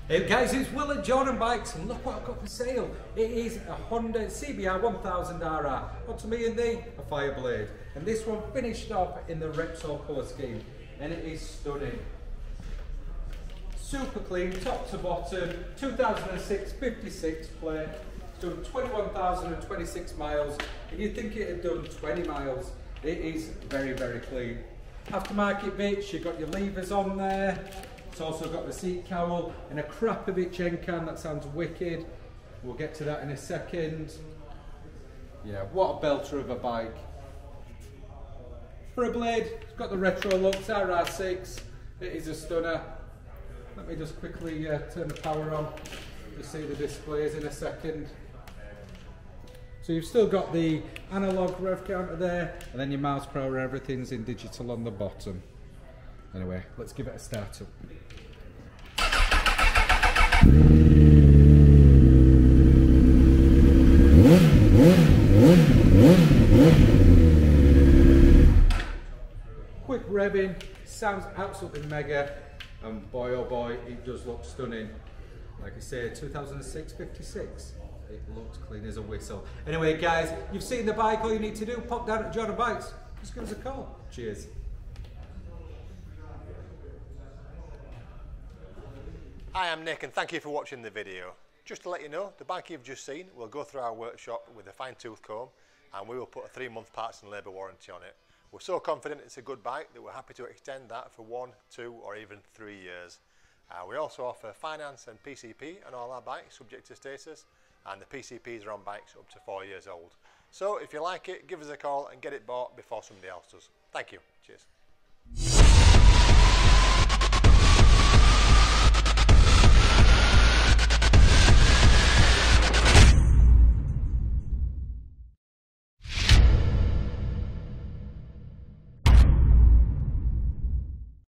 Hey guys, it's Will at Jordanbikes and look what I've got for sale. It is a Honda CBR1000RR. What's me and thee? A Fireblade. And this one finished off in the Repsol colour scheme. And it is stunning. Super clean, top to bottom, 2006 56 plate. It's done 21,026 miles. And you'd think it had done 20 miles. It is very, very clean. Aftermarket bits, you've got your levers on there. It's also got the seat cowl and a Akrapovic end can. That sounds wicked. We'll get to that in a second. Yeah, what a belter of a bike. For a blade, it's got the retro looks, RR6. It is a stunner. Let me just quickly turn the power on to see the displays in a second. So you've still got the analog rev counter there, and then your miles per hour, everything's in digital on the bottom. Anyway, let's give it a start up. Quick revving, sounds absolutely mega, and boy oh boy, it does look stunning. Like I say, 2006 56. It looks clean as a whistle. Anyway guys, you've seen the bike, all you need to do, pop down at Jordanbikes, just give us a call. Cheers. Hi, I'm Nick and thank you for watching the video. Just to let you know, the bike you've just seen will go through our workshop with a fine tooth comb and we will put a 3-month parts and labour warranty on it. We're so confident it's a good bike that we're happy to extend that for 1, 2 or even 3 years. We also offer finance and PCP on all our bikes subject to status, and the PCPs are on bikes up to 4 years old. So if you like it, give us a call and get it bought before somebody else does. Thank you. Cheers.